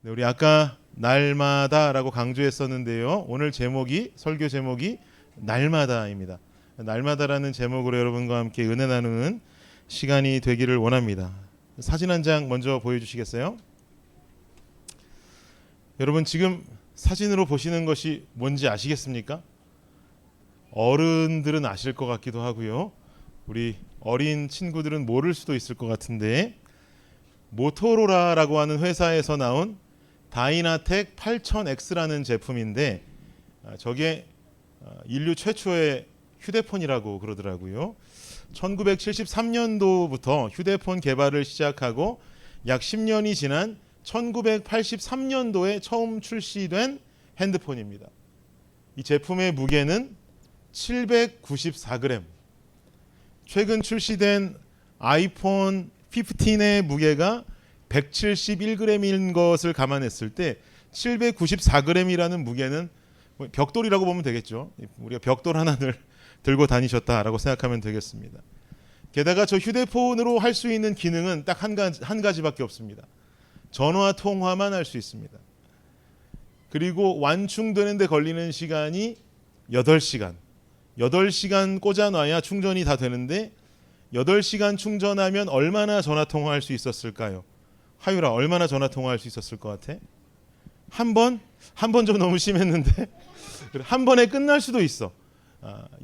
네, 우리 아까 날마다라고 강조했었는데요. 오늘 설교 제목이 날마다입니다. 날마다라는 제목으로 여러분과 함께 은혜 나누는 시간이 되기를 원합니다. 사진 한 장 먼저 보여주시겠어요? 여러분 지금 사진으로 보시는 것이 뭔지 아시겠습니까? 어른들은 아실 것 같기도 하고요. 우리 어린 친구들은 모를 수도 있을 것 같은데, 모토로라라고 하는 회사에서 나온 다이나텍 8000X라는 제품인데, 저게 인류 최초의 휴대폰이라고 그러더라고요. 1973년도부터 휴대폰 개발을 시작하고 약 10년이 지난 1983년도에 처음 출시된 핸드폰입니다. 이 제품의 무게는 794g. 최근 출시된 아이폰 15의 무게가 171g인 것을 감안했을 때 794g이라는 무게는 벽돌이라고 보면 되겠죠. 우리가 벽돌 하나를 들고 다니셨다라고 생각하면 되겠습니다. 게다가 저 휴대폰으로 할 수 있는 기능은 딱 한 가지밖에 없습니다. 전화 통화만 할 수 있습니다. 그리고 완충되는 데 걸리는 시간이 8시간. 8시간 꽂아놔야 충전이 다 되는데, 8시간 충전하면 얼마나 전화 통화할 수 있었을까요? 하유라, 얼마나 전화 통화할 수 있었을 것 같아? 한 번? 한 번 좀 너무 심했는데 한 번에 끝날 수도 있어.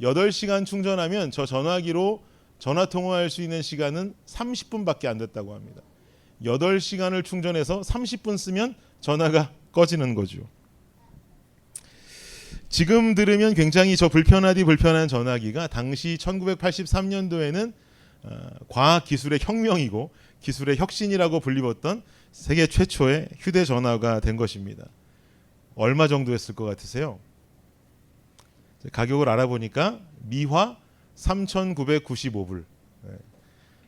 8시간 충전하면 저 전화기로 전화 통화할 수 있는 시간은 30분밖에 안 됐다고 합니다. 8시간을 충전해서 30분 쓰면 전화가 꺼지는 거죠. 지금 들으면 굉장히 저 불편한 전화기가 당시 1983년도에는 과학기술의 혁명이고 기술의 혁신이라고 불리웠던 세계 최초의 휴대전화가 된 것입니다. 얼마 정도 했을 것 같으세요? 가격을 알아보니까 미화 3,995불.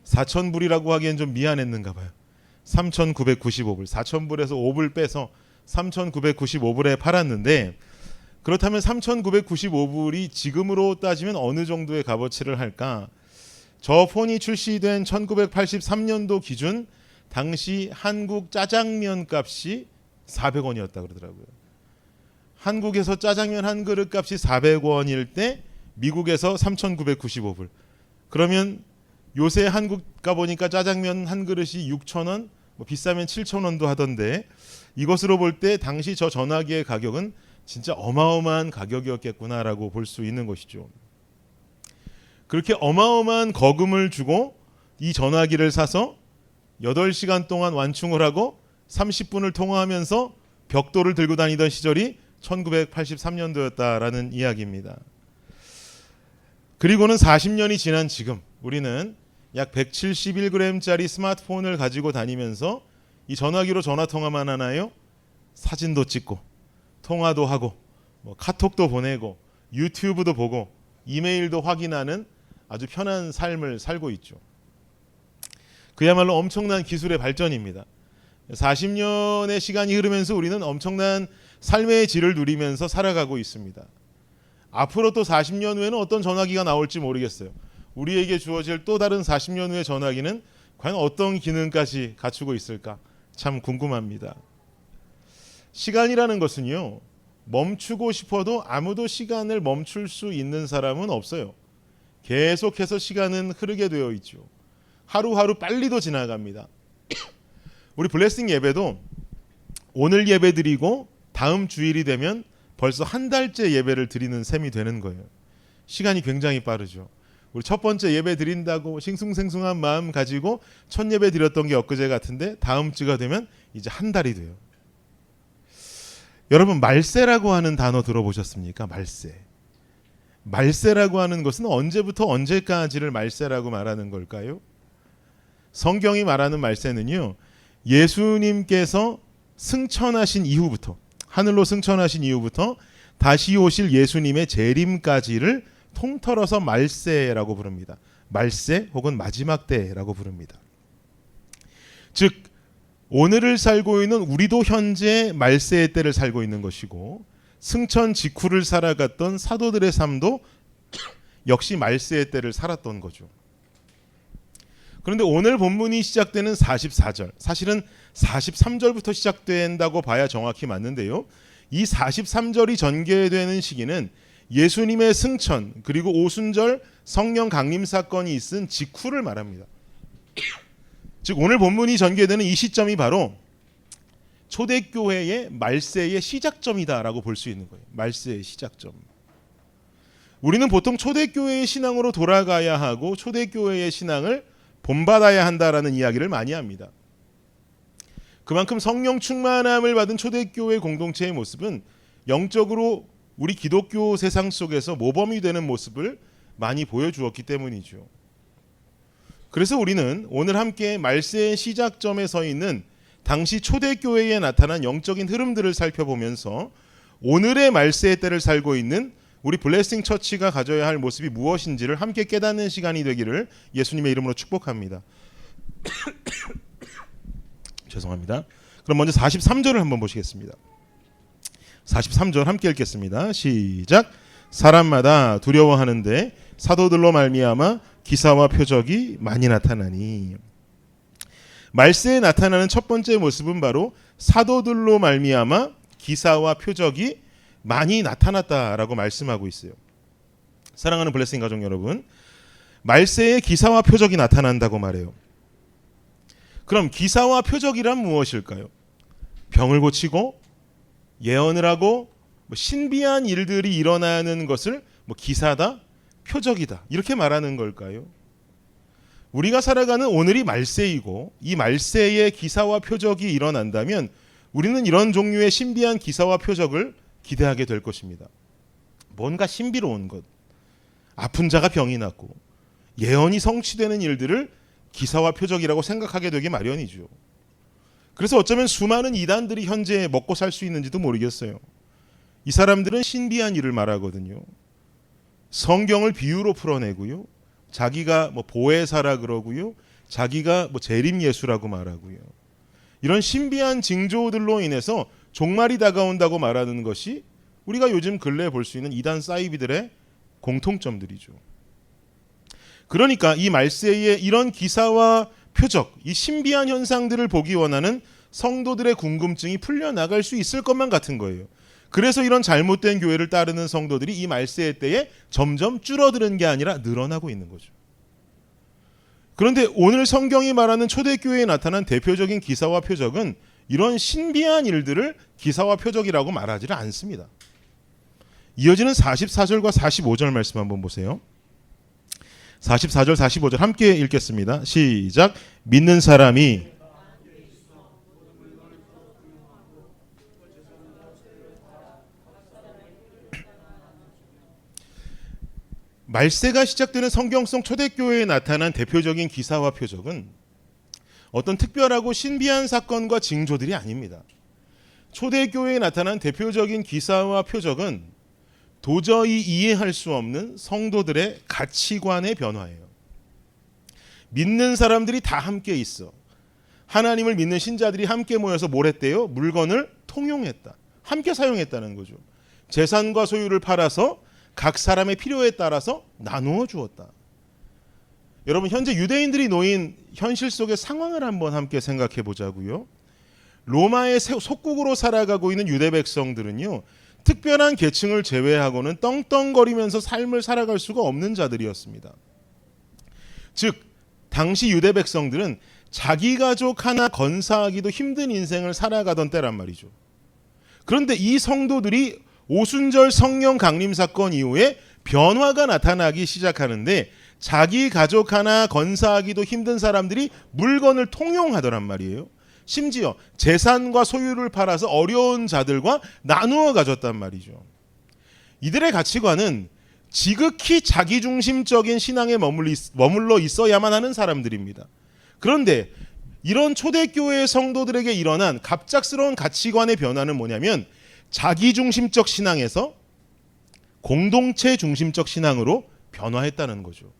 4,000불이라고 하기엔 좀 미안했는가 봐요. 3,995불. 4,000불에서 5불 빼서 3,995불에 팔았는데, 그렇다면 3,995불이 지금으로 따지면 어느 정도의 값어치를 할까? 저 폰이 출시된 1983년도 기준 당시 한국 짜장면 값이 400원이었다 그러더라고요. 한국에서 짜장면 한 그릇 값이 400원일 때 미국에서 3,995불. 그러면 요새 한국 가보니까 짜장면 한 그릇이 6,000원, 비싸면 7,000원도 하던데, 이것으로 볼 때 당시 저 전화기의 가격은 진짜 어마어마한 가격이었겠구나라고 볼 수 있는 것이죠. 그렇게 어마어마한 거금을 주고 이 전화기를 사서 8시간 동안 완충을 하고 30분을 통화하면서 벽돌을 들고 다니던 시절이 1983년도였다라는 이야기입니다. 그리고는 40년이 지난 지금 우리는 약 171g짜리 스마트폰을 가지고 다니면서 이 전화기로 전화통화만 하나요? 사진도 찍고 통화도 하고 카톡도 보내고 유튜브도 보고 이메일도 확인하는 아주 편한 삶을 살고 있죠. 그야말로 엄청난 기술의 발전입니다. 40년의 시간이 흐르면서 우리는 엄청난 삶의 질을 누리면서 살아가고 있습니다. 앞으로 또 40년 후에는 어떤 전화기가 나올지 모르겠어요. 우리에게 주어질 또 다른 40년 후의 전화기는 과연 어떤 기능까지 갖추고 있을까? 참 궁금합니다. 시간이라는 것은요, 멈추고 싶어도 아무도 시간을 멈출 수 있는 사람은 없어요. 계속해서 시간은 흐르게 되어 있죠. 하루하루 빨리도 지나갑니다. 우리 블레싱 예배도 오늘 예배 드리고 다음 주일이 되면 벌써 한 달째 예배를 드리는 셈이 되는 거예요. 시간이 굉장히 빠르죠. 우리 첫 번째 예배 드린다고 싱숭생숭한 마음 가지고 첫 예배 드렸던 게 엊그제 같은데, 다음 주가 되면 이제 한 달이 돼요. 여러분, 말세라고 하는 단어 들어보셨습니까? 말세라고 하는 것은 언제부터 언제까지를 말세라고 말하는 걸까요? 성경이 말하는 말세는요, 예수님께서 승천하신 이후부터, 하늘로 승천하신 이후부터 다시 오실 예수님의 재림까지를 통틀어서 말세라고 부릅니다. 말세 혹은 마지막 때라고 부릅니다. 즉 오늘을 살고 있는 우리도 현재 말세의 때를 살고 있는 것이고, 승천 직후를 살아갔던 사도들의 삶도 역시 말세의 때를 살았던 거죠. 그런데 오늘 본문이 시작되는 44절, 사실은 43절부터 시작된다고 봐야 정확히 맞는데요. 이 43절이 전개되는 시기는 예수님의 승천 그리고 오순절 성령 강림 사건이 있은 직후를 말합니다. 즉 오늘 본문이 전개되는 이 시점이 바로 초대교회의 말세의 시작점이다라고 볼 수 있는 거예요. 말세의 시작점. 우리는 보통 초대교회의 신앙으로 돌아가야 하고 초대교회의 신앙을 본받아야 한다라는 이야기를 많이 합니다. 그만큼 성령 충만함을 받은 초대교회 공동체의 모습은 영적으로 우리 기독교 세상 속에서 모범이 되는 모습을 많이 보여주었기 때문이죠. 그래서 우리는 오늘 함께 말세의 시작점에 서 있는 당시 초대교회에 나타난 영적인 흐름들을 살펴보면서 오늘의 말세의 때를 살고 있는 우리 블레싱 처치가 가져야 할 모습이 무엇인지를 함께 깨닫는 시간이 되기를 예수님의 이름으로 축복합니다. 죄송합니다. 그럼 먼저 43절을 한번 보시겠습니다. 43절 함께 읽겠습니다. 시작. 사람마다 두려워하는데 사도들로 말미암아 기사와 표적이 많이 나타나니. 말세에 나타나는 첫 번째 모습은 바로 사도들로 말미암아 기사와 표적이 많이 나타났다라고 말씀하고 있어요. 사랑하는 블레싱 가족 여러분, 말세에 기사와 표적이 나타난다고 말해요. 그럼 기사와 표적이란 무엇일까요? 병을 고치고 예언을 하고 신비한 일들이 일어나는 것을 기사다, 표적이다 이렇게 말하는 걸까요? 우리가 살아가는 오늘이 말세이고 이 말세에 기사와 표적이 일어난다면 우리는 이런 종류의 신비한 기사와 표적을 기대하게 될 것입니다. 뭔가 신비로운 것, 아픈 자가 병이 낫고 예언이 성취되는 일들을 기사와 표적이라고 생각하게 되기 마련이죠. 그래서 어쩌면 수많은 이단들이 현재 먹고 살 수 있는지도 모르겠어요. 이 사람들은 신비한 일을 말하거든요. 성경을 비유로 풀어내고요. 자기가 보혜사라 그러고요. 자기가 재림 예수라고 말하고요. 이런 신비한 징조들로 인해서 종말이 다가온다고 말하는 것이 우리가 요즘 근래에 볼 수 있는 이단 사이비들의 공통점들이죠. 그러니까 이 말세에 이런 기사와 표적, 이 신비한 현상들을 보기 원하는 성도들의 궁금증이 풀려나갈 수 있을 것만 같은 거예요. 그래서 이런 잘못된 교회를 따르는 성도들이 이 말세의 때에 점점 줄어드는 게 아니라 늘어나고 있는 거죠. 그런데 오늘 성경이 말하는 초대교회에 나타난 대표적인 기사와 표적은 이런 신비한 일들을 기사와 표적이라고 말하지는 않습니다. 이어지는 44절과 45절 말씀 한번 보세요. 44절 45절 함께 읽겠습니다. 시작. 믿는 사람이 말세가 시작되는 성경 속 초대교회에 나타난 대표적인 기사와 표적은 어떤 특별하고 신비한 사건과 징조들이 아닙니다. 초대교회에 나타난 대표적인 기사와 표적은 도저히 이해할 수 없는 성도들의 가치관의 변화예요. 믿는 사람들이 다 함께 있어. 하나님을 믿는 신자들이 함께 모여서 뭘 했대요? 물건을 통용했다. 함께 사용했다는 거죠. 재산과 소유를 팔아서 각 사람의 필요에 따라서 나누어 주었다. 여러분, 현재 유대인들이 놓인 현실 속의 상황을 한번 함께 생각해 보자고요. 로마의 속국으로 살아가고 있는 유대 백성들은요, 특별한 계층을 제외하고는 떵떵거리면서 삶을 살아갈 수가 없는 자들이었습니다. 즉, 당시 유대 백성들은 자기 가족 하나 건사하기도 힘든 인생을 살아가던 때란 말이죠. 그런데 이 성도들이 오순절 성령 강림 사건 이후에 변화가 나타나기 시작하는데 자기 가족 하나 건사하기도 힘든 사람들이 물건을 통용하더란 말이에요. 심지어 재산과 소유를 팔아서 어려운 자들과 나누어 가졌단 말이죠. 이들의 가치관은 지극히 자기중심적인 신앙에 머물러 있어야만 하는 사람들입니다. 그런데 이런 초대교회의 성도들에게 일어난 갑작스러운 가치관의 변화는 뭐냐면 자기중심적 신앙에서 공동체 중심적 신앙으로 변화했다는 거죠.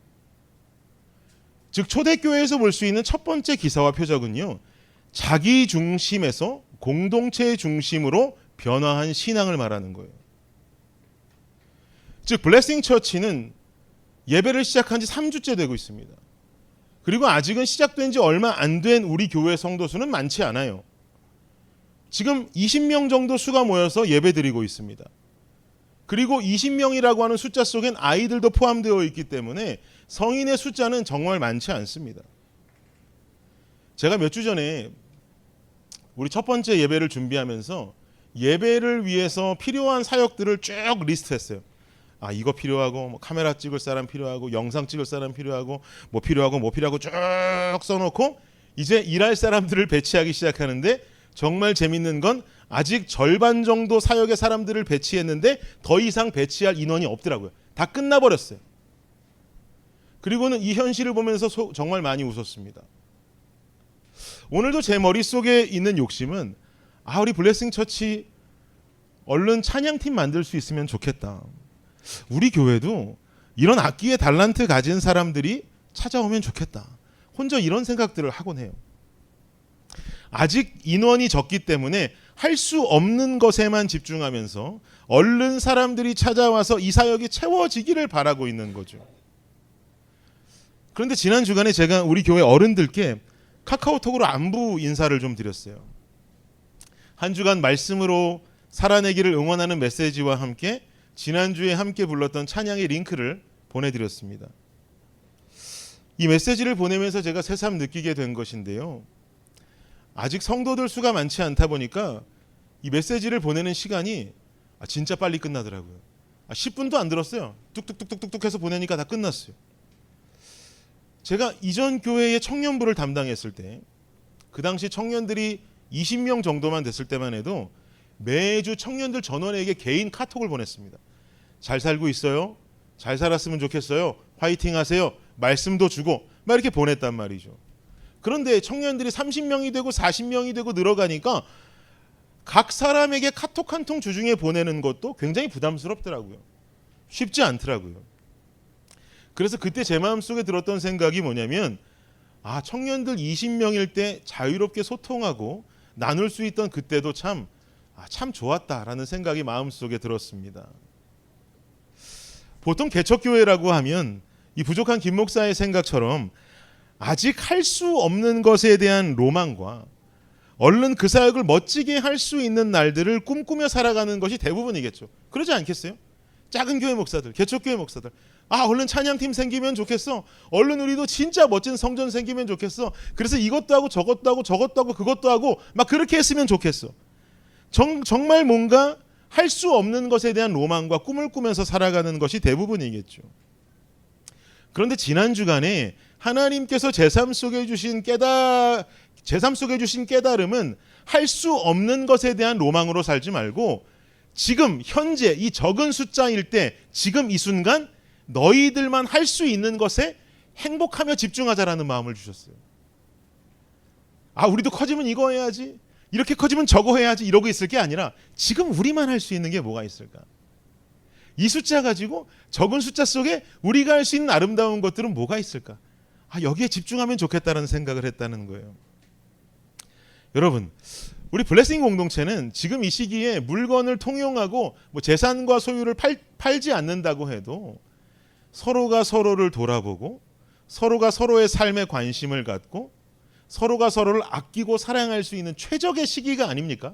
즉 초대교회에서 볼 수 있는 첫 번째 기사와 표적은요, 자기중심에서 공동체 중심으로 변화한 신앙을 말하는 거예요. 즉 블레싱 처치는 예배를 시작한 지 3주째 되고 있습니다. 그리고 아직은 시작된 지 얼마 안 된 우리 교회 성도 수는 많지 않아요. 지금 20명 정도 수가 모여서 예배드리고 있습니다. 그리고 20명이라고 하는 숫자 속엔 아이들도 포함되어 있기 때문에 성인의 숫자는 정말 많지 않습니다. 제가 몇 주 전에 우리 첫 번째 예배를 준비하면서 예배를 위해서 필요한 사역들을 쭉 리스트했어요. 이거 필요하고, 뭐 카메라 찍을 사람 필요하고, 영상 찍을 사람 필요하고, 뭐 필요하고 쭉 써놓고 이제 일할 사람들을 배치하기 시작하는데, 정말 재밌는 건 아직 절반 정도 사역의 사람들을 배치했는데 더 이상 배치할 인원이 없더라고요. 다 끝나버렸어요. 그리고는 이 현실을 보면서 정말 많이 웃었습니다. 오늘도 제 머릿속에 있는 욕심은 우리 블레싱 처치 얼른 찬양팀 만들 수 있으면 좋겠다. 우리 교회도 이런 악기의 달란트 가진 사람들이 찾아오면 좋겠다. 혼자 이런 생각들을 하곤 해요. 아직 인원이 적기 때문에 할 수 없는 것에만 집중하면서 얼른 사람들이 찾아와서 이 사역이 채워지기를 바라고 있는 거죠. 그런데 지난 주간에 제가 우리 교회 어른들께 카카오톡으로 안부 인사를 좀 드렸어요. 한 주간 말씀으로 살아내기를 응원하는 메시지와 함께 지난주에 함께 불렀던 찬양의 링크를 보내드렸습니다. 이 메시지를 보내면서 제가 새삼 느끼게 된 것인데요. 아직 성도들 수가 많지 않다 보니까 이 메시지를 보내는 시간이 진짜 빨리 끝나더라고요. 10분도 안 들었어요. 뚝뚝뚝뚝뚝 해서 보내니까 다 끝났어요. 제가 이전 교회의 청년부를 담당했을 때, 그 당시 청년들이 20명 정도만 됐을 때만 해도 매주 청년들 전원에게 개인 카톡을 보냈습니다. 잘 살고 있어요? 잘 살았으면 좋겠어요? 화이팅 하세요? 말씀도 주고 막 이렇게 보냈단 말이죠. 그런데 청년들이 30명이 되고 40명이 되고 늘어가니까 각 사람에게 카톡 한 통 주중에 보내는 것도 굉장히 부담스럽더라고요. 쉽지 않더라고요. 그래서 그때 제 마음속에 들었던 생각이 뭐냐면 청년들 20명일 때 자유롭게 소통하고 나눌 수 있던 그때도 참 좋았다라는 생각이 마음속에 들었습니다. 보통 개척교회라고 하면 이 부족한 김 목사의 생각처럼 아직 할 수 없는 것에 대한 로망과 얼른 그 사역을 멋지게 할 수 있는 날들을 꿈꾸며 살아가는 것이 대부분이겠죠. 그러지 않겠어요? 작은 교회 목사들, 개척교회 목사들, 얼른 찬양팀 생기면 좋겠어. 얼른 우리도 진짜 멋진 성전 생기면 좋겠어. 그래서 이것도 하고 저것도 하고 저것도 하고 그것도 하고 막 그렇게 했으면 좋겠어. 정말 뭔가 할 수 없는 것에 대한 로망과 꿈을 꾸면서 살아가는 것이 대부분이겠죠. 그런데 지난 주간에 하나님께서 제 삶 속에 주신 깨달음은 할 수 없는 것에 대한 로망으로 살지 말고 지금 현재 이 적은 숫자일 때 지금 이 순간 너희들만 할 수 있는 것에 행복하며 집중하자라는 마음을 주셨어요. 우리도 커지면 이거 해야지, 이렇게 커지면 저거 해야지 이러고 있을 게 아니라 지금 우리만 할 수 있는 게 뭐가 있을까? 이 숫자 가지고 적은 숫자 속에 우리가 할 수 있는 아름다운 것들은 뭐가 있을까? 여기에 집중하면 좋겠다는 생각을 했다는 거예요. 여러분, 우리 블레싱 공동체는 지금 이 시기에 물건을 통용하고 재산과 소유를 팔지 않는다고 해도 서로가 서로를 돌아보고 서로가 서로의 삶에 관심을 갖고 서로가 서로를 아끼고 사랑할 수 있는 최적의 시기가 아닙니까?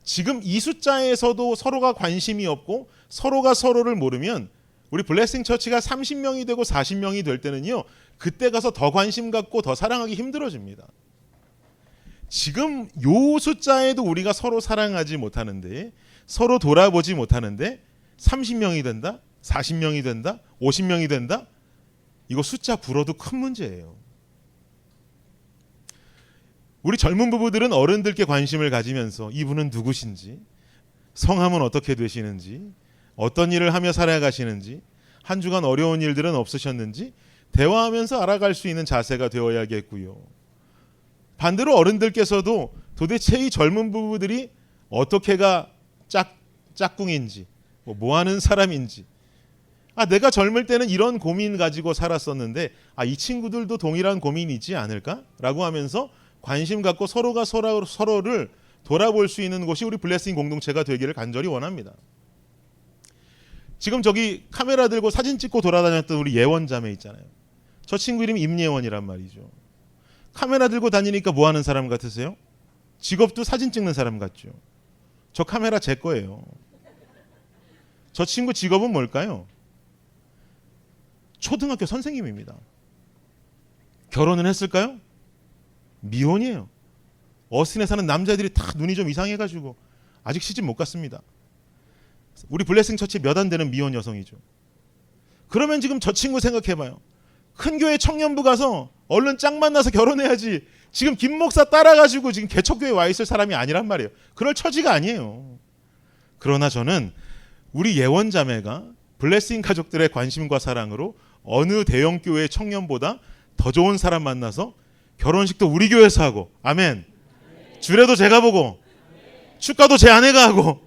지금 이 숫자에서도 서로가 관심이 없고 서로가 서로를 모르면 우리 블레싱 처치가 30명이 되고 40명이 될 때는요, 그때 가서 더 관심 갖고 더 사랑하기 힘들어집니다. 지금 요 숫자에도 우리가 서로 사랑하지 못하는데, 서로 돌아보지 못하는데 30명이 된다, 40명이 된다, 50명이 된다, 이거 숫자 불어도 큰 문제예요. 우리 젊은 부부들은 어른들께 관심을 가지면서 이분은 누구신지, 성함은 어떻게 되시는지, 어떤 일을 하며 살아가시는지, 한 주간 어려운 일들은 없으셨는지 대화하면서 알아갈 수 있는 자세가 되어야겠고요. 반대로 어른들께서도 도대체 이 젊은 부부들이 어떻게가 짝꿍인지, 뭐 하는 사람인지, 내가 젊을 때는 이런 고민 가지고 살았었는데 이 친구들도 동일한 고민이 있지 않을까라고 하면서 관심 갖고 서로가 서로를 돌아볼 수 있는 곳이 우리 블레싱 공동체가 되기를 간절히 원합니다. 지금 저기 카메라 들고 사진 찍고 돌아다녔던 우리 예원자매 있잖아요. 저 친구 이름이 임예원이란 말이죠. 카메라 들고 다니니까 뭐 하는 사람 같으세요? 직업도 사진 찍는 사람 같죠. 저 카메라 제 거예요. 저 친구 직업은 뭘까요? 초등학교 선생님입니다. 결혼은 했을까요? 미혼이에요. 어스틴에 사는 남자들이 다 눈이 좀 이상해가지고 아직 시집 못 갔습니다. 우리 블레싱 처치 몇 안 되는 미혼 여성이죠. 그러면 지금 저 친구 생각해봐요. 큰 교회 청년부 가서 얼른 짝 만나서 결혼해야지. 지금 김 목사 따라가지고 지금 개척교회 와 있을 사람이 아니란 말이에요. 그럴 처지가 아니에요. 그러나 저는 우리 예원자매가 블레싱 가족들의 관심과 사랑으로 어느 대형 교회 청년보다 더 좋은 사람 만나서 결혼식도 우리 교회에서 하고, 아멘. 주례도 제가 보고, 축가도 제 아내가 하고,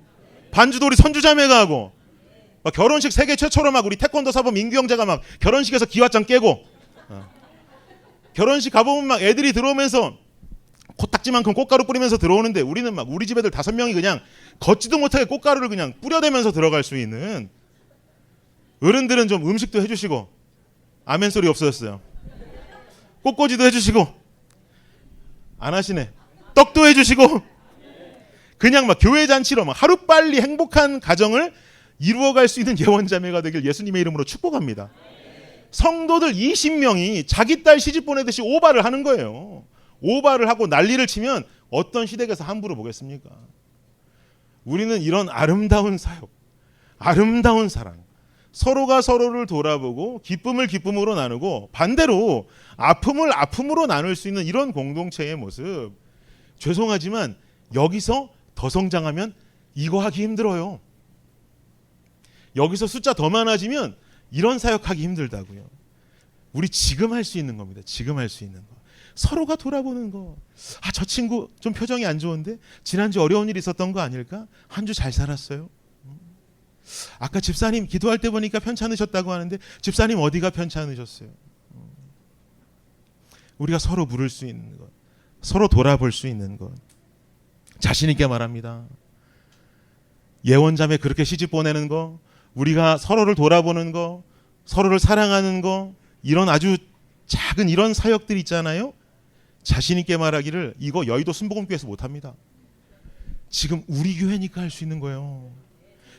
반주도 우리 선주자매가 하고, 막 결혼식 세계 최초로 막 우리 태권도 사범 민규 형제가 막 결혼식에서 기와장 깨고, 결혼식 가보면 막 애들이 들어오면서 코딱지만큼 꽃가루 뿌리면서 들어오는데 우리는 막 우리 집 애들 5명이 그냥 걷지도 못하게 꽃가루를 그냥 뿌려대면서 들어갈 수 있는, 어른들은 좀 음식도 해주시고, 아멘 소리 없어졌어요. 꽃꽂이도 해주시고, 안 하시네. 떡도 해주시고, 그냥 막 교회 잔치로 막 하루빨리 행복한 가정을 이루어갈 수 있는 예원자매가 되길 예수님의 이름으로 축복합니다. 성도들 20명이 자기 딸 시집 보내듯이 오바를 하는 거예요. 오바를 하고 난리를 치면 어떤 시댁에서 함부로 보겠습니까? 우리는 이런 아름다운 사역, 아름다운 사랑, 서로가 서로를 돌아보고 기쁨을 기쁨으로 나누고 반대로 아픔을 아픔으로 나눌 수 있는 이런 공동체의 모습, 죄송하지만 여기서 더 성장하면 이거 하기 힘들어요. 여기서 숫자 더 많아지면 이런 사역하기 힘들다고요. 우리 지금 할 수 있는 겁니다. 지금 할 수 있는 거. 서로가 돌아보는 거. 아, 저 친구 좀 표정이 안 좋은데 지난주 어려운 일 있었던 거 아닐까? 한 주 잘 살았어요? 아까 집사님 기도할 때 보니까 편찮으셨다고 하는데 집사님 어디가 편찮으셨어요? 우리가 서로 물을 수 있는 것, 서로 돌아볼 수 있는 것. 자신 있게 말합니다. 예원자매 그렇게 시집 보내는 거, 우리가 서로를 돌아보는 거, 서로를 사랑하는 거, 이런 아주 작은 이런 사역들 있잖아요. 자신 있게 말하기를 이거 여의도 순복음교회에서 못합니다. 지금 우리 교회니까 할 수 있는 거예요.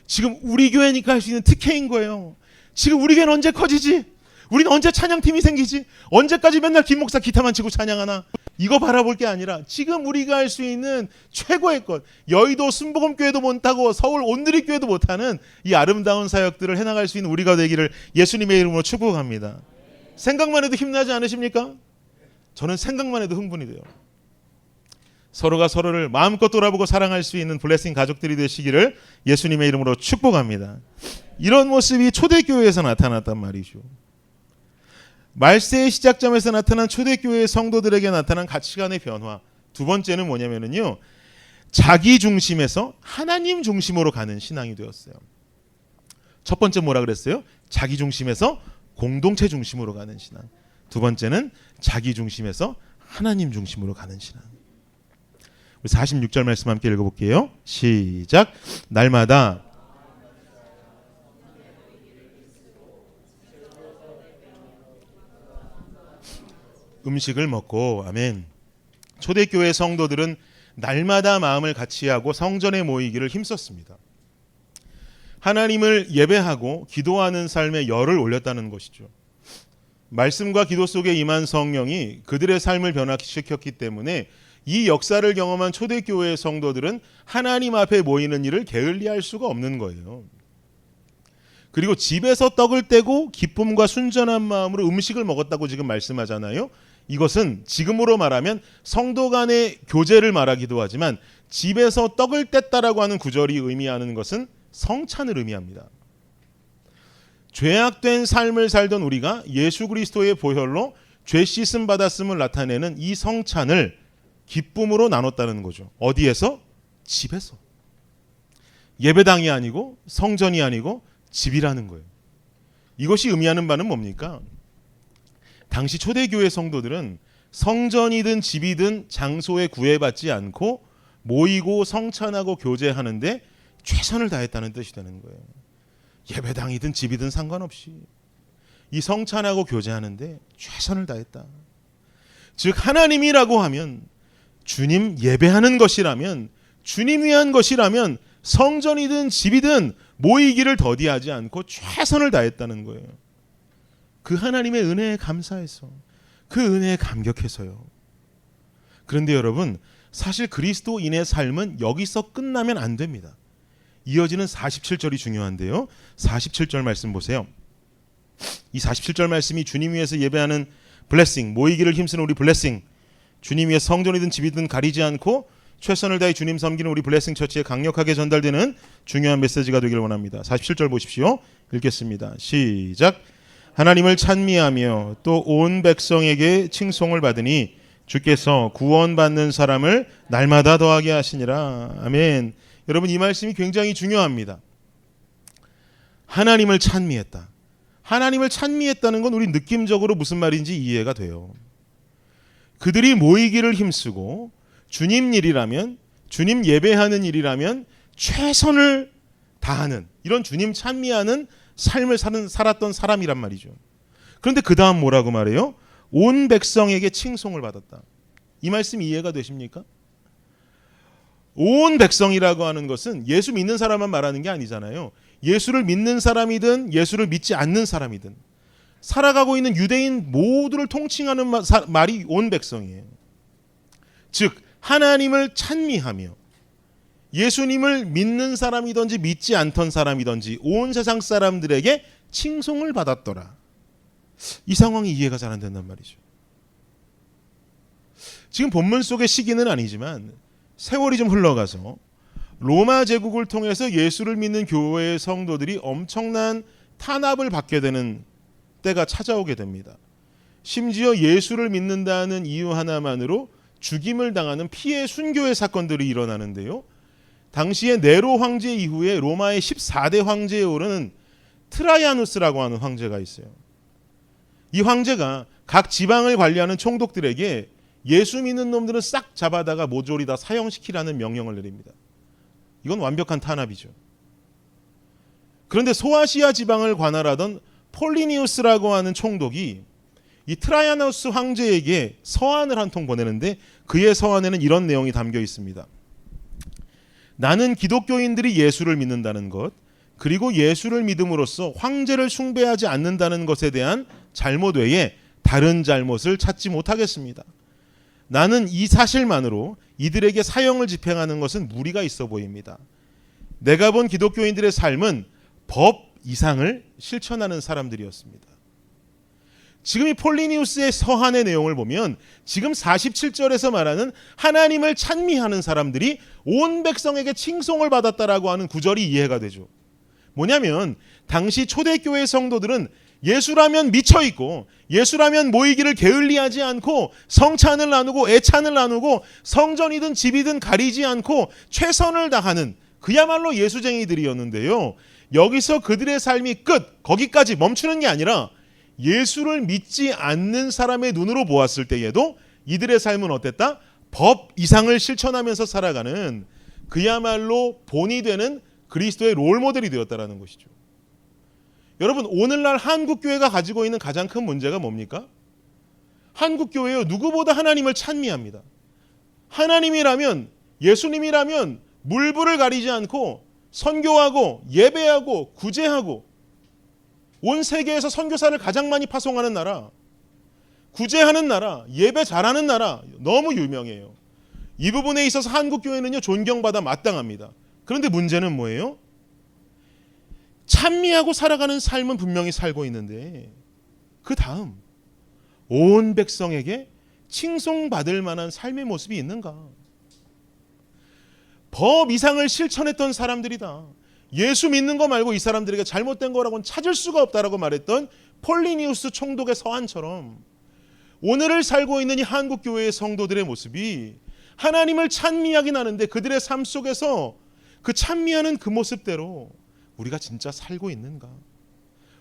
지금 우리 교회니까 할 수 있는 특혜인 거예요. 지금 우리 교회는 언제 커지지? 우리는 언제 찬양팀이 생기지? 언제까지 맨날 김 목사 기타만 치고 찬양하나? 이거 바라볼 게 아니라 지금 우리가 할 수 있는 최고의 것, 여의도 순복음교회도 못하고 서울 온누리교회도 못하는 이 아름다운 사역들을 해나갈 수 있는 우리가 되기를 예수님의 이름으로 축복합니다. 생각만 해도 힘나지 않으십니까? 저는 생각만 해도 흥분이 돼요. 서로가 서로를 마음껏 돌아보고 사랑할 수 있는 블레싱 가족들이 되시기를 예수님의 이름으로 축복합니다. 이런 모습이 초대교회에서 나타났단 말이죠. 말세의 시작점에서 나타난 초대교회의 성도들에게 나타난 가치관의 변화. 두 번째는 뭐냐면요, 자기 중심에서 하나님 중심으로 가는 신앙이 되었어요. 첫 번째 뭐라 그랬어요? 자기 중심에서 공동체 중심으로 가는 신앙. 두 번째는 자기 중심에서 하나님 중심으로 가는 신앙. 우리 46절 말씀 함께 읽어볼게요. 시작. 날마다 음식을 먹고, 아멘. 초대교회 성도들은 날마다 마음을 같이하고 성전에 모이기를 힘썼습니다. 하나님을 예배하고 기도하는 삶에 열을 올렸다는 것이죠. 말씀과 기도 속에 임한 성령이 그들의 삶을 변화시켰기 때문에 이 역사를 경험한 초대교회의 성도들은 하나님 앞에 모이는 일을 게을리할 수가 없는 거예요. 그리고 집에서 떡을 떼고 기쁨과 순전한 마음으로 음식을 먹었다고 지금 말씀하잖아요. 이것은 지금으로 말하면 성도 간의 교제를 말하기도 하지만 집에서 떡을 뗐다라고 하는 구절이 의미하는 것은 성찬을 의미합니다. 죄악된 삶을 살던 우리가 예수 그리스도의 보혈로 죄 씻음 받았음을 나타내는 이 성찬을 기쁨으로 나눴다는 거죠. 어디에서? 집에서. 예배당이 아니고 성전이 아니고 집이라는 거예요. 이것이 의미하는 바는 뭡니까? 당시 초대교회 성도들은 성전이든 집이든 장소에 구애받지 않고 모이고 성찬하고 교제하는데 최선을 다했다는 뜻이 되는 거예요. 예배당이든 집이든 상관없이 이 성찬하고 교제하는데 최선을 다했다. 즉 하나님이라고 하면, 주님 예배하는 것이라면, 주님 위한 것이라면 성전이든 집이든 모이기를 더디하지 않고 최선을 다했다는 거예요. 그 하나님의 은혜에 감사해서, 그 은혜에 감격해서요. 그런데 여러분, 사실 그리스도인의 삶은 여기서 끝나면 안 됩니다. 이어지는 47절이 중요한데요. 47절 말씀 보세요. 이 47절 말씀이 주님 위해서 예배하는 블레싱, 모이기를 힘쓰는 우리 블레싱, 주님 위해 성전이든 집이든 가리지 않고 최선을 다해 주님 섬기는 우리 블레싱 처치에 강력하게 전달되는 중요한 메시지가 되길 원합니다. 47절 보십시오. 읽겠습니다. 시작. 하나님을 찬미하며 또 온 백성에게 칭송을 받으니 주께서 구원받는 사람을 날마다 더하게 하시니라. 아멘. 여러분, 이 말씀이 굉장히 중요합니다. 하나님을 찬미했다. 하나님을 찬미했다는 건 우리 느낌적으로 무슨 말인지 이해가 돼요. 그들이 모이기를 힘쓰고 주님 일이라면, 주님 예배하는 일이라면 최선을 다하는, 이런 주님 찬미하는 삶을 살았던 사람이란 말이죠. 그런데 그 다음 뭐라고 말해요? 온 백성에게 칭송을 받았다. 이 말씀 이해가 되십니까? 온 백성이라고 하는 것은 예수 믿는 사람만 말하는 게 아니잖아요. 예수를 믿는 사람이든 예수를 믿지 않는 사람이든 살아가고 있는 유대인 모두를 통칭하는 말이 온 백성이에요. 즉 하나님을 찬미하며 예수님을 믿는 사람이든지 믿지 않던 사람이든지 온 세상 사람들에게 칭송을 받았더라. 이 상황이 이해가 잘 안 된단 말이죠. 지금 본문 속의 시기는 아니지만 세월이 좀 흘러가서 로마 제국을 통해서 예수를 믿는 교회의 성도들이 엄청난 탄압을 받게 되는 때가 찾아오게 됩니다. 심지어 예수를 믿는다는 이유 하나만으로 죽임을 당하는 피해 순교의 사건들이 일어나는데요. 당시에 네로 황제 이후에 로마의 14대 황제에 오르는 트라이아누스라고 하는 황제가 있어요. 이 황제가 각 지방을 관리하는 총독들에게 예수 믿는 놈들은 싹 잡아다가 모조리 다 사형시키라는 명령을 내립니다. 이건 완벽한 탄압이죠. 그런데 소아시아 지방을 관할하던 폴리니우스라고 하는 총독이 이 트라이아누스 황제에게 서한을 한 통 보내는데 그의 서한에는 이런 내용이 담겨 있습니다. 나는 기독교인들이 예수를 믿는다는 것, 그리고 예수를 믿음으로써 황제를 숭배하지 않는다는 것에 대한 잘못 외에 다른 잘못을 찾지 못하겠습니다. 나는 이 사실만으로 이들에게 사형을 집행하는 것은 무리가 있어 보입니다. 내가 본 기독교인들의 삶은 법 이상을 실천하는 사람들이었습니다. 지금 이 폴리니우스의 서한의 내용을 보면 지금 47절에서 말하는 하나님을 찬미하는 사람들이 온 백성에게 칭송을 받았다라고 하는 구절이 이해가 되죠. 뭐냐면 당시 초대교회 성도들은 예수라면 미쳐있고 예수라면 모이기를 게을리하지 않고 성찬을 나누고 애찬을 나누고 성전이든 집이든 가리지 않고 최선을 다하는 그야말로 예수쟁이들이었는데요. 여기서 그들의 삶이 끝, 거기까지 멈추는 게 아니라 예수를 믿지 않는 사람의 눈으로 보았을 때에도 이들의 삶은 어땠다? 법 이상을 실천하면서 살아가는 그야말로 본이 되는 그리스도의 롤모델이 되었다라는 것이죠. 여러분, 오늘날 한국교회가 가지고 있는 가장 큰 문제가 뭡니까? 한국교회요, 누구보다 하나님을 찬미합니다. 하나님이라면, 예수님이라면 물불을 가리지 않고 선교하고 예배하고 구제하고 온 세계에서 선교사를 가장 많이 파송하는 나라, 구제하는 나라, 예배 잘하는 나라 너무 유명해요. 이 부분에 있어서 한국교회는요 존경받아 마땅합니다. 그런데 문제는 뭐예요? 찬미하고 살아가는 삶은 분명히 살고 있는데 그 다음 온 백성에게 칭송받을 만한 삶의 모습이 있는가? 법 이상을 실천했던 사람들이다. 예수 믿는 거 말고 이 사람들에게 잘못된 거라고는 찾을 수가 없다라고 말했던 폴리니우스 총독의 서한처럼 오늘을 살고 있는 이 한국교회의 성도들의 모습이 하나님을 찬미하긴 하는데 그들의 삶 속에서 그 찬미하는 그 모습대로 우리가 진짜 살고 있는가?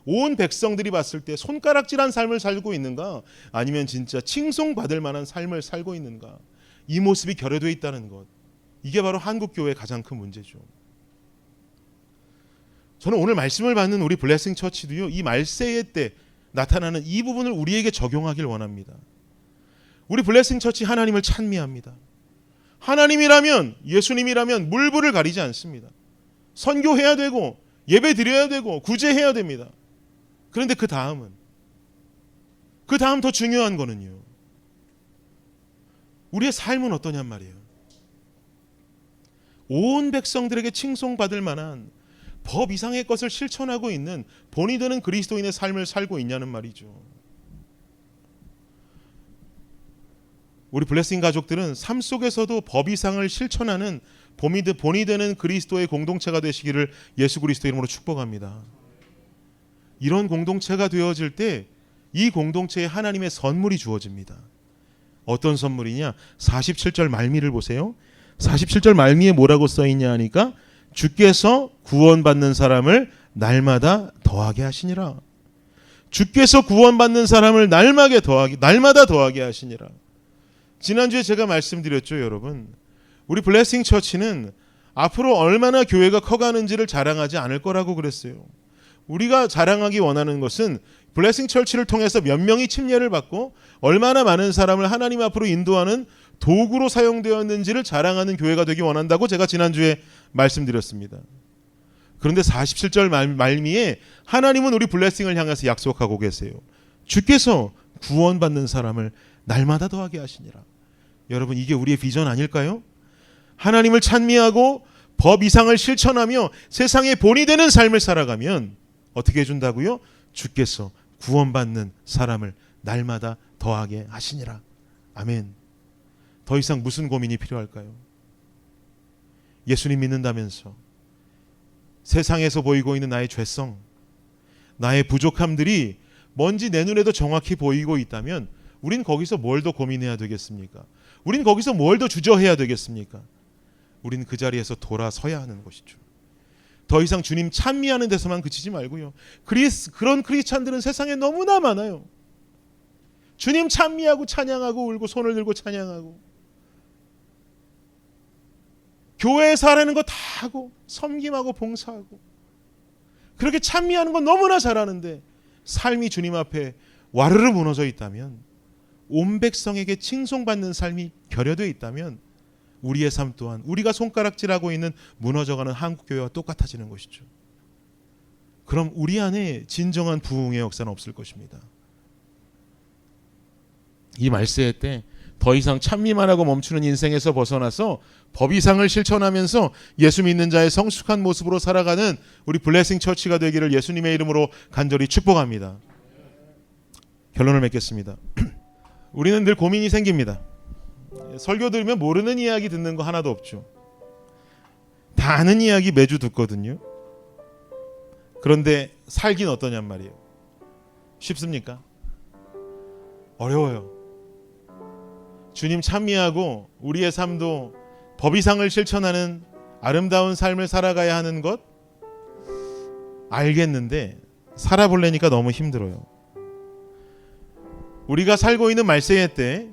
온 백성들이 봤을 때 손가락질한 삶을 살고 있는가? 아니면 진짜 칭송받을 만한 삶을 살고 있는가? 이 모습이 결여되어 있다는 것, 이게 바로 한국교회의 가장 큰 문제죠. 저는 오늘 말씀을 받는 우리 블레싱 처치도요, 이 말세의 때 나타나는 이 부분을 우리에게 적용하길 원합니다. 우리 블레싱 처치 하나님을 찬미합니다. 하나님이라면, 예수님이라면 물불을 가리지 않습니다. 선교해야 되고 예배 드려야 되고 구제해야 됩니다. 그런데 그 다음 더 중요한 거는요, 우리의 삶은 어떠냔 말이에요. 온 백성들에게 칭송받을 만한 법 이상의 것을 실천하고 있는 본이 되는 그리스도인의 삶을 살고 있냐는 말이죠. 우리 블레싱 가족들은 삶 속에서도 법 이상을 실천하는 본이 되는 그리스도의 공동체가 되시기를 예수 그리스도 이름으로 축복합니다. 이런 공동체가 되어질 때 이 공동체에 하나님의 선물이 주어집니다. 어떤 선물이냐? 47절 말미를 보세요. 47절 말미에 뭐라고 써있냐 하니까 주께서 구원받는 사람을 날마다 더하게 하시니라. 주께서 구원받는 사람을 날마다 더하게 하시니라. 지난주에 제가 말씀드렸죠, 여러분. 우리 블레싱 처치는 앞으로 얼마나 교회가 커가는지를 자랑하지 않을 거라고 그랬어요. 우리가 자랑하기 원하는 것은 블레싱 처치를 통해서 몇 명이 침례를 받고 얼마나 많은 사람을 하나님 앞으로 인도하는 도구로 사용되었는지를 자랑하는 교회가 되기 원한다고 제가 지난주에 말씀드렸습니다. 그런데 47절 말미에 하나님은 우리 블레싱을 향해서 약속하고 계세요. 주께서 구원받는 사람을 날마다 더하게 하시니라. 여러분, 이게 우리의 비전 아닐까요? 하나님을 찬미하고 법 이상을 실천하며 세상의 본이 되는 삶을 살아가면 어떻게 해준다고요? 주께서 구원받는 사람을 날마다 더하게 하시니라. 아멘. 더 이상 무슨 고민이 필요할까요? 예수님 믿는다면서 세상에서 보이고 있는 나의 죄성, 나의 부족함들이 뭔지 내 눈에도 정확히 보이고 있다면 우린 거기서 뭘 더 고민해야 되겠습니까? 우린 거기서 뭘 더 주저해야 되겠습니까? 우린 그 자리에서 돌아서야 하는 것이죠. 더 이상 주님 찬미하는 데서만 그치지 말고요. 그런 크리스찬들은 세상에 너무나 많아요. 주님 찬미하고 찬양하고 울고 손을 들고 찬양하고 교회에서 하라는 거 다 하고 섬김하고 봉사하고 그렇게 찬미하는 건 너무나 잘하는데 삶이 주님 앞에 와르르 무너져 있다면, 온 백성에게 칭송받는 삶이 결여되어 있다면 우리의 삶 또한 우리가 손가락질하고 있는 무너져가는 한국교회와 똑같아지는 것이죠. 그럼 우리 안에 진정한 부흥의 역사는 없을 것입니다. 이 말세의 때 더 이상 찬미만 하고 멈추는 인생에서 벗어나서 법 이상을 실천하면서 예수 믿는 자의 성숙한 모습으로 살아가는 우리 블레싱 처치가 되기를 예수님의 이름으로 간절히 축복합니다. 결론을 맺겠습니다. 우리는 늘 고민이 생깁니다. 설교 들으면 모르는 이야기 듣는 거 하나도 없죠. 다 아는 이야기 매주 듣거든요. 그런데 살긴 어떠냔 말이에요. 쉽습니까? 어려워요. 주님 찬미하고 우리의 삶도 법 이상을 실천하는 아름다운 삶을 살아가야 하는 것 알겠는데 살아보려니까 너무 힘들어요. 우리가 살고 있는 말세의 때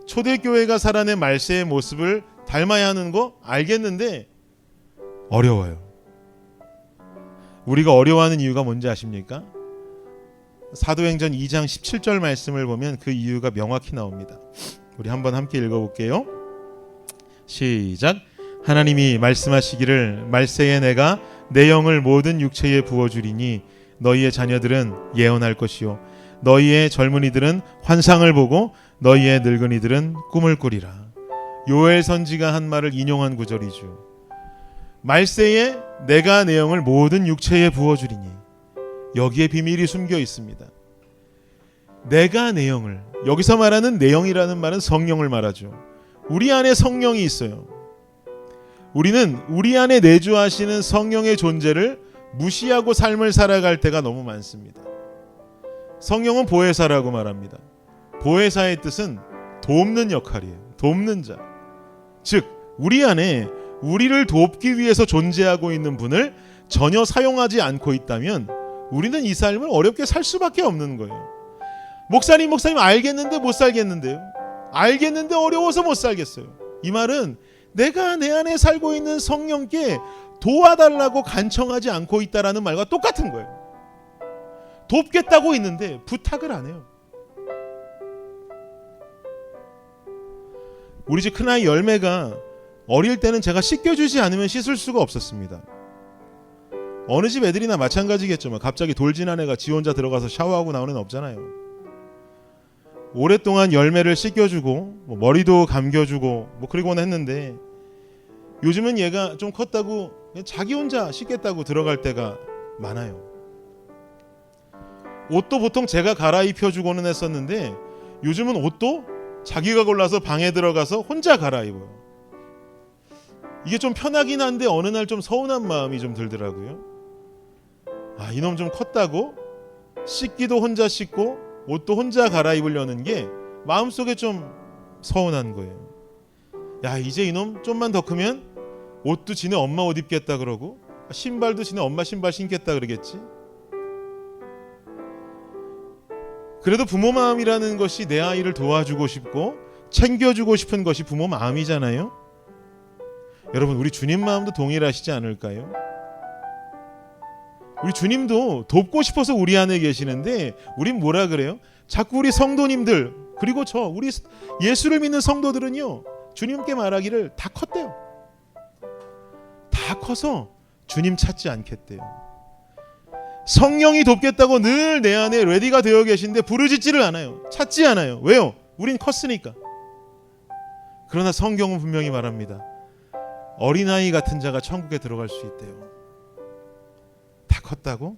초대교회가 살아낸 말세의 모습을 닮아야 하는 거 알겠는데 어려워요. 우리가 어려워하는 이유가 뭔지 아십니까? 사도행전 2장 17절 말씀을 보면 그 이유가 명확히 나옵니다. 우리 한번 함께 읽어볼게요. 시작. 하나님이 말씀하시기를 말세에 내가 내 영을 모든 육체에 부어주리니 너희의 자녀들은 예언할 것이요 너희의 젊은이들은 환상을 보고 너희의 늙은이들은 꿈을 꾸리라. 요엘 선지가 한 말을 인용한 구절이죠. 말세에 내가 내 영을 모든 육체에 부어주리니, 여기에 비밀이 숨겨 있습니다. 내가 내 영을, 여기서 말하는 내 영이라는 말은 성령을 말하죠. 우리 안에 성령이 있어요. 우리는 우리 안에 내주하시는 성령의 존재를 무시하고 삶을 살아갈 때가 너무 많습니다. 성령은 보혜사라고 말합니다. 보혜사의 뜻은 돕는 역할이에요. 돕는 자. 즉 우리 안에 우리를 돕기 위해서 존재하고 있는 분을 전혀 사용하지 않고 있다면 우리는 이 삶을 어렵게 살 수밖에 없는 거예요. 목사님 알겠는데 못 살겠는데요. 알겠는데 어려워서 못 살겠어요. 이 말은 내가 내 안에 살고 있는 성령께 도와달라고 간청하지 않고 있다라는 말과 똑같은 거예요. 돕겠다고 있는데 부탁을 안 해요. 우리 집 큰아이 열매가 어릴 때는 제가 씻겨주지 않으면 씻을 수가 없었습니다. 어느 집 애들이나 마찬가지겠죠. 갑자기 돌진한 애가 지 혼자 들어가서 샤워하고 나오는 애는 없잖아요. 오랫동안 열매를 씻겨주고 머리도 감겨주고 그러곤 했는데, 요즘은 얘가 좀 컸다고 자기 혼자 씻겠다고 들어갈 때가 많아요. 옷도 보통 제가 갈아입혀주고는 했었는데, 요즘은 옷도 자기가 골라서 방에 들어가서 혼자 갈아입어요. 이게 좀 편하긴 한데 어느 날 좀 서운한 마음이 좀 들더라고요. 이놈 좀 컸다고 씻기도 혼자 씻고 옷도 혼자 갈아입으려는 게 마음속에 좀 서운한 거예요. 이제 이놈 좀만 더 크면 옷도 지네 엄마 옷 입겠다 그러고 신발도 지네 엄마 신발 신겠다 그러겠지. 그래도 부모 마음이라는 것이 내 아이를 도와주고 싶고 챙겨주고 싶은 것이 부모 마음이잖아요. 여러분, 우리 주님 마음도 동일하시지 않을까요? 우리 주님도 돕고 싶어서 우리 안에 계시는데, 우린 뭐라 그래요? 자꾸 우리 성도님들, 그리고 우리 예수를 믿는 성도들은요, 주님께 말하기를 다 컸대요. 다 커서 주님 찾지 않겠대요. 성령이 돕겠다고 늘 내 안에 레디가 되어 계신데 부르짖지를 않아요. 찾지 않아요. 왜요? 우린 컸으니까. 그러나 성경은 분명히 말합니다. 어린아이 같은 자가 천국에 들어갈 수 있대요. 다 컸다고?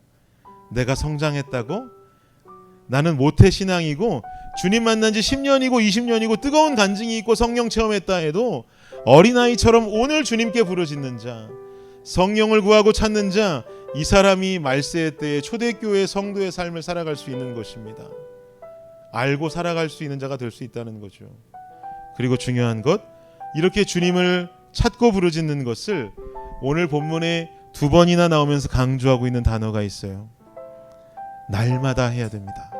내가 성장했다고? 나는 모태신앙이고 주님 만난 지 10년이고 20년이고 뜨거운 간증이 있고 성령 체험했다 해도, 어린아이처럼 오늘 주님께 부르짖는 자, 성령을 구하고 찾는 자, 이 사람이 말세의 때에 초대교회 성도의 삶을 살아갈 수 있는 것입니다. 알고 살아갈 수 있는 자가 될 수 있다는 거죠. 그리고 중요한 것, 이렇게 주님을 찾고 부르짖는 것을 오늘 본문에 2번이나 나오면서 강조하고 있는 단어가 있어요. 날마다 해야 됩니다.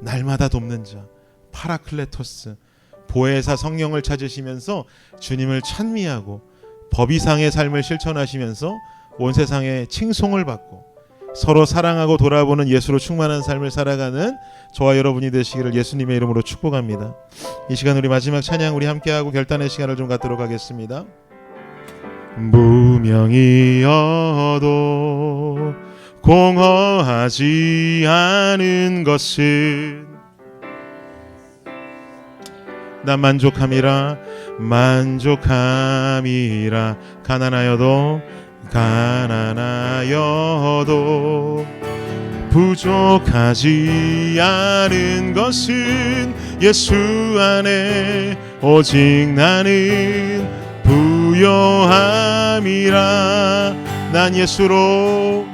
날마다 돕는 자, 파라클레토스, 보혜사 성령을 찾으시면서 주님을 찬미하고 법이상의 삶을 실천하시면서 온 세상에 칭송을 받고 서로 사랑하고 돌아보는 예수로 충만한 삶을 살아가는 저와 여러분이 되시기를 예수님의 이름으로 축복합니다. 이 시간 우리 마지막 찬양 우리 함께하고 결단의 시간을 좀 갖도록 하겠습니다. 무명이어도 공허하지 않은 것은 나 만족함이라 가난하여도 부족하지 않은 것은 예수 안에 오직 나는 부요함이라. 난 예수로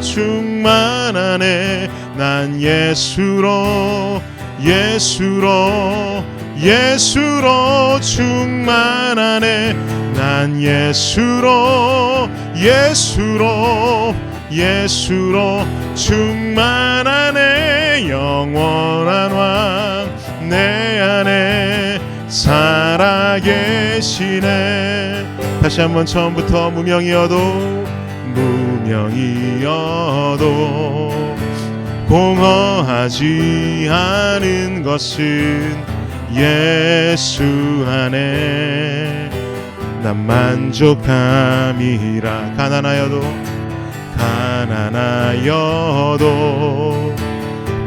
충만하네. 난 예수로 충만하네. 난 예수로 충만하네. 영원한 왕 내 안에 살아계시네. 다시 한번 처음부터 무명이어도 공허하지 않은 것은 예수 안에 난 만족함이라. 가난하여도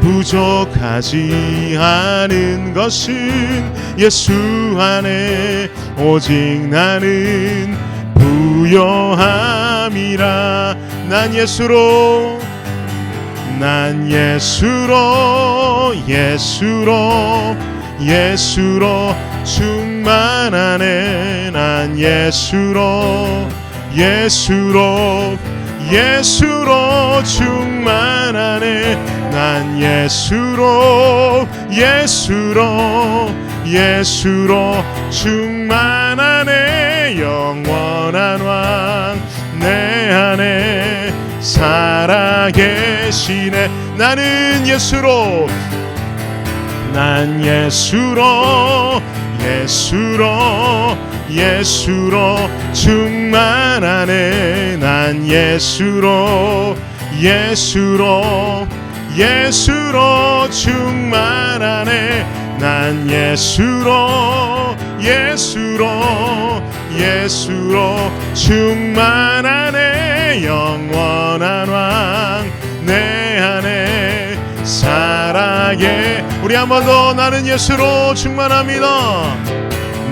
부족하지 않은 것은 예수 안에 오직 나는 부요함이라. 난 예수로 충만하네. 난 예수로 충만하네. 난 예수로 충만하네. 영원한 왕 내 안에 살아계시네. 난 예수로 예수로 예수로 충만하네. 난 예수로 예수로 예수로 충만하네. 난 예수로 예수로 예수로 충만하네. 영원한 왕 내 안에 살아계. 우리 한 번 더. 나는 예수로 충만합니다.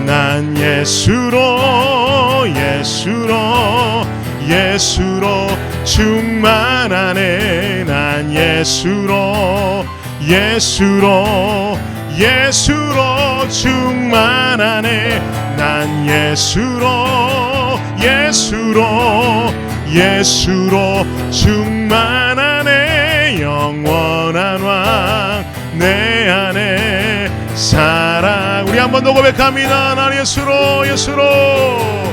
난 예수로 예수로 예수로 충만하네. 난 예수로 예수로 예수로 충만하네. 난 예수로 예수로 예수로 충만하네. 영원한 왕 내 안에 사랑. 우리 한 번 더 고백합니다. 난 예수로 예수로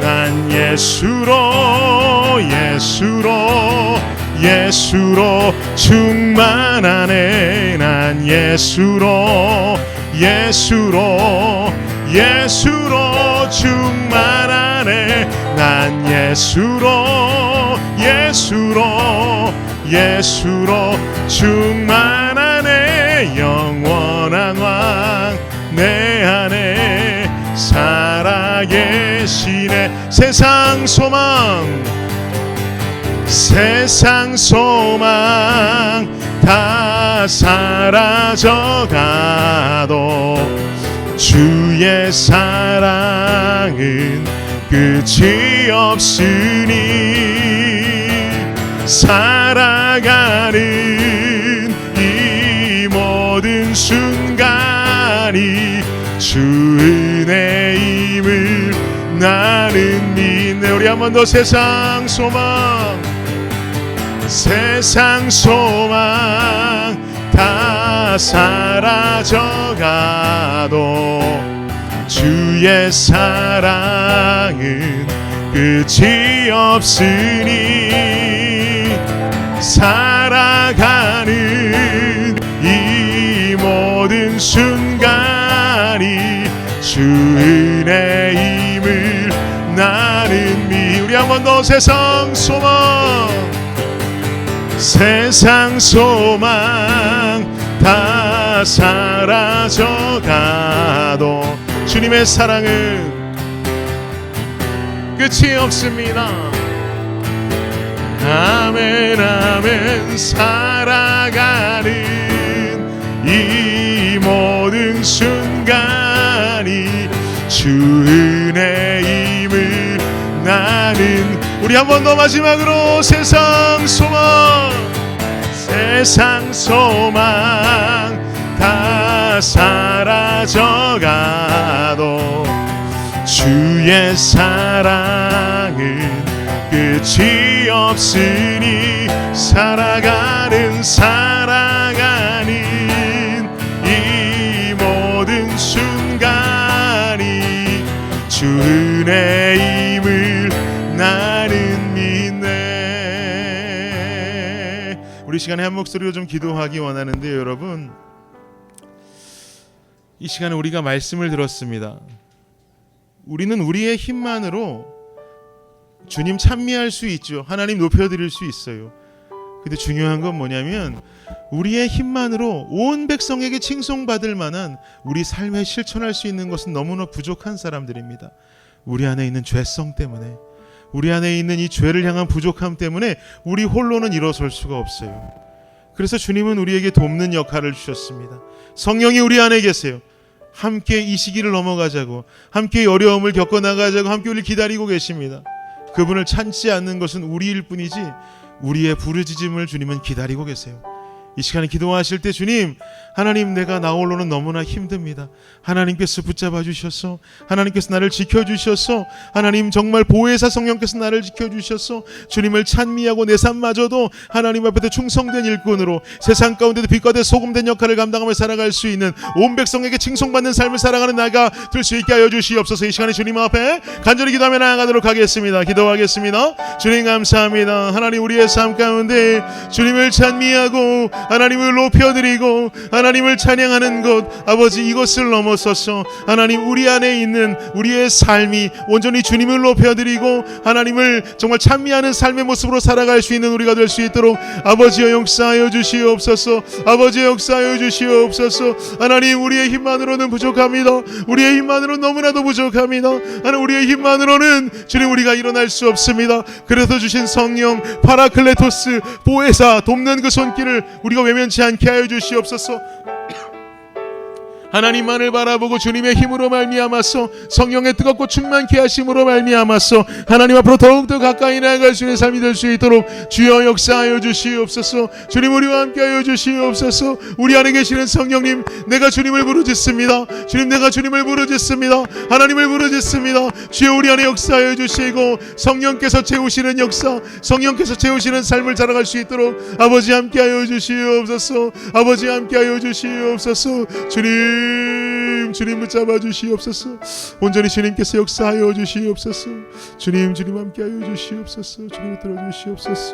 난 예수로 예수로 예수로 충만하네. 난 예수로 예수로 예수로 충만하네. 난 예수로 예수로 예수로 충만하네. 영원한 왕 내 안에 살아계시네. 세상 소망 세상 소망 다 사라져가도 주의 사랑은 끝이 없으니 살아가는 이 모든 순간이 주 은혜임을 나는 믿네. 우리 한 번 더. 세상 소망 세상 소망 다 사라져가도 주의 사랑은 끝이 없으니 살아가는 이 모든 순간이 주 은혜임을 나는 믿. 우리 한 번 더. 세상 소망 세상 소망 다 사라져가도 주님의 사랑은 끝이 없습니다. 아멘 아멘. 살아가는 이 모든 순간이 주 은혜임을 나는. 우리 한 번 더 마지막으로. 세상 소망 세상 소망 다 사라져가도 주의 사랑은 끝이 없으니 살아가는 이 모든 순간이 주 은혜임을 나는 믿네. 우리 시간에 한 목소리로 좀 기도하기 원하는데요. 여러분, 이 시간에 우리가 말씀을 들었습니다. 우리는 우리의 힘만으로 주님 찬미할 수 있죠. 하나님 높여드릴 수 있어요. 근데 중요한 건 뭐냐면 우리의 힘만으로 온 백성에게 칭송받을 만한 우리 삶에 실천할 수 있는 것은 너무나 부족한 사람들입니다. 우리 안에 있는 죄성 때문에, 우리 안에 있는 이 죄를 향한 부족함 때문에 우리 홀로는 일어설 수가 없어요. 그래서 주님은 우리에게 돕는 역할을 주셨습니다. 성령이 우리 안에 계세요. 함께 이 시기를 넘어가자고, 함께 어려움을 겪어나가자고 함께 우리를 기다리고 계십니다. 그분을 찾지 않는 것은 우리일 뿐이지 우리의 부르짖음을 주님은 기다리고 계세요. 이 시간에 기도하실 때 주님, 하나님 내가 나 홀로는 너무나 힘듭니다. 하나님께서 붙잡아 주셔서, 하나님께서 나를 지켜주셔서, 하나님 정말 보혜사 성령께서 나를 지켜주셔서 주님을 찬미하고 내 삶마저도 하나님 앞에서 충성된 일꾼으로 세상 가운데도 빛과 대 소금된 역할을 감당하며 살아갈 수 있는 온 백성에게 칭송받는 삶을 살아가는 나가 될 수 있게 하여 주시옵소서. 이 시간에 주님 앞에 간절히 기도하며 나아가도록 하겠습니다. 기도하겠습니다. 주님 감사합니다. 하나님, 우리의 삶 가운데 주님을 찬미하고 하나님을 높여드리고 하나님을 찬양하는 것, 아버지 이것을 넘어서서 하나님 우리 안에 있는 우리의 삶이 온전히 주님을 높여드리고 하나님을 정말 찬미하는 삶의 모습으로 살아갈 수 있는 우리가 될 수 있도록 아버지여 역사하여 주시옵소서. 아버지여 역사하여 주시옵소서. 하나님 우리의 힘만으로는 부족합니다. 우리의 힘만으로는 너무나도 부족합니다. 하나님 우리의 힘만으로는 주님 우리가 일어날 수 없습니다. 그래서 주신 성령 파라클레토스 보혜사 돕는 그 손길을 우리가 외면치 않게 하여 주시옵소서. 하나님만을 바라보고 주님의 힘으로 말미암아서 성령의 뜨겁고 충만케 하심으로 말미암아서 하나님 앞으로 더욱더 가까이 나아갈 수 있는 삶이 될 수 있도록 주여 역사하여 주시옵소서. 주님 우리와 함께하여 주시옵소서. 우리 안에 계시는 성령님, 내가 주님을 부르짖습니다. 주님 내가 주님을 부르짖습니다. 하나님을 부르짖습니다. 주여 우리 안에 역사하여 주시고 성령께서 채우시는 역사, 성령께서 채우시는 삶을 자라갈 수 있도록 아버지 함께하여 주시옵소서. 아버지 함께하여 주시옵소서. 주님 붙잡아 주시옵소서. 온전히 주님께서 역사하여 주시옵소서. 주님 함께하여 주시옵소서. 주님 들어주시옵소서.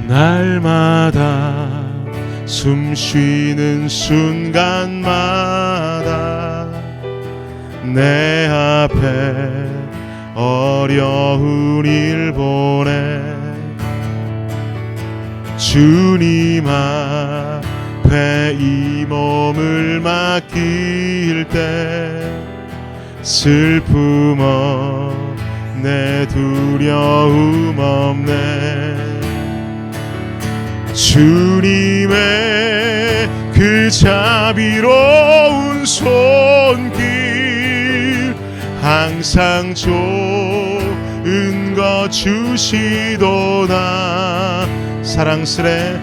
날마다 숨 쉬는 순간마다 내 앞에 어려운 일 보내 주님 앞에 이 몸을 맡길 때 슬픔 없네 두려움 없네 주님의 그 자비로운 손길 항상 좋은 것 주시도다. 사랑스레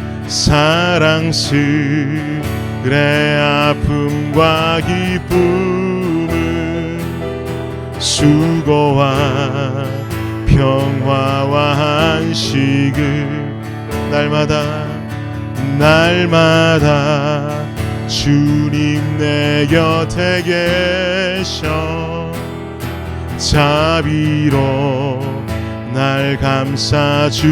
아픔과 기쁨은 수고와 평화와 안식을 날마다 주님 내 곁에 계셔 자비로 날 감싸주시네.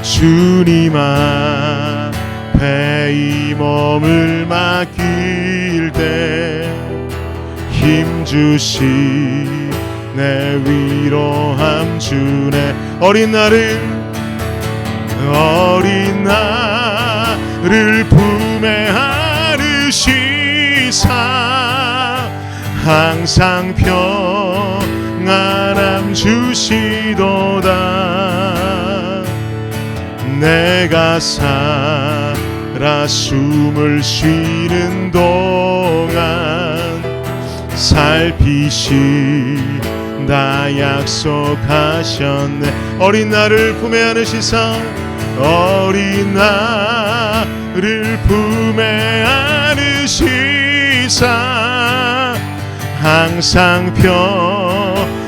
주님 앞에 이 몸을 맡길 때 힘주시네 위로함 주네. 어린 나를 품에 안으시사 항상 평안함 주시도다. 내가 살아 숨을 쉬는 동안 살피신다 약속하셨네. 어린 나를 품에 안으시사 품에 안으시사 항상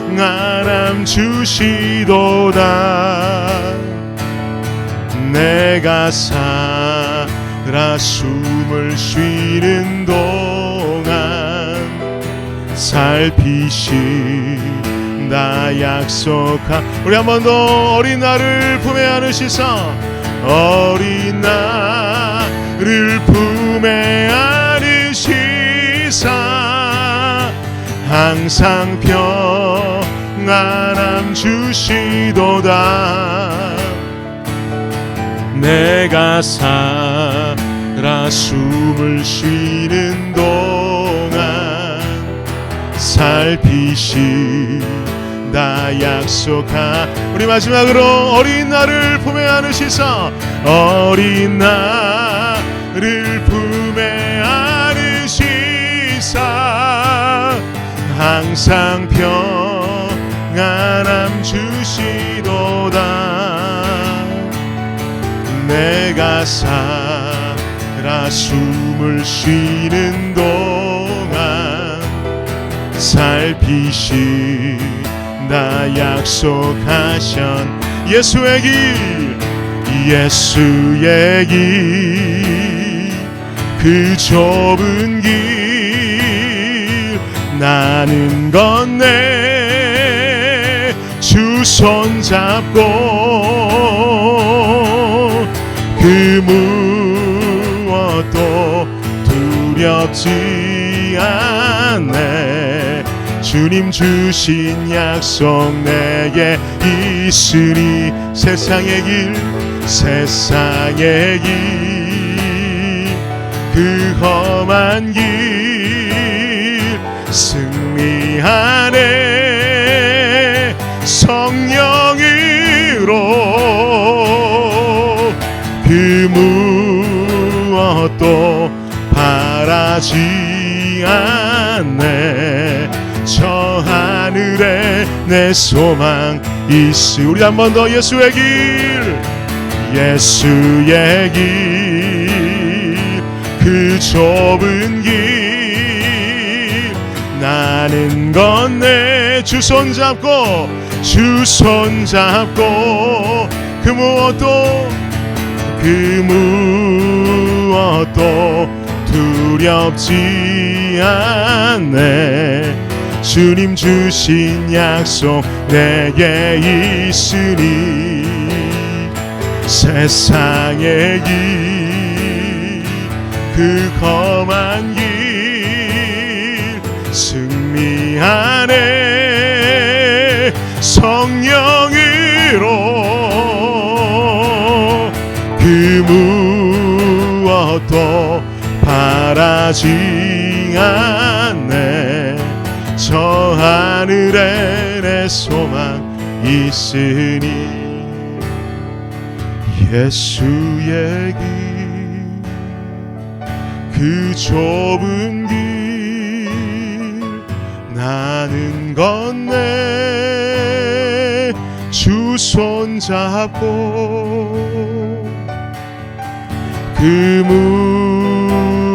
평안함 주시도다. 내가 살아 숨을 쉬는 동안 살피신다 약속하. 우리 한 번 더. 어린 나를 품에 안으시사 어린 나를 품에 안으시사 항상 평안함 주시도다. 내가 살아 숨을 쉬는 동안 살피신다 약속하. 우리 마지막으로 어린 나를 품에 안으시사 어린 나를 품에 안으시사 항상 평안함 주시도다. 내가 살아 숨을 쉬는 동안 살피신다 약속하셨. 예수의 길 그 좁은 길 나는 건네 주 손잡고 그 무엇도 두렵지 않네. 주님 주신 약속 내게 있으니 세상의 길 세상의 길 그 험한 길 승리하네. 성령으로 그 무엇도 바라지 않네. 저 하늘에 내 소망 있으. 우리 한 번 더 예수의 길 예수의 길 그 좁은 길 나는 건네 주 손잡고 주 손잡고 그 무엇도 두렵지 않네. 주님 주신 약속 내게 있으니 세상의 길 그 험한 길 승리하네. 성령으로 그 무엇도 바라지 않네. 저 하늘에 내 소망 있으니 예수의 길 그 좁은 길 나는 건네 주 손잡고 그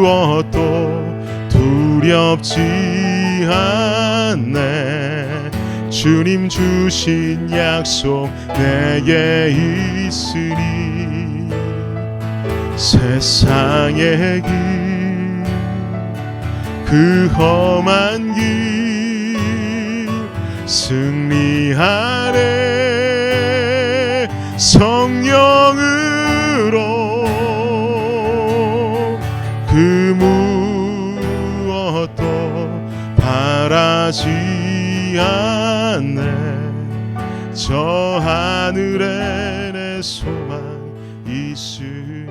무엇도 두렵지 않네. 주님 주신 약속 내게 있으니 세상의 길 그 험한 길 승리하네. 성령으로 그 무엇도 바라지 않네. 저 하늘에 내 소망 있으니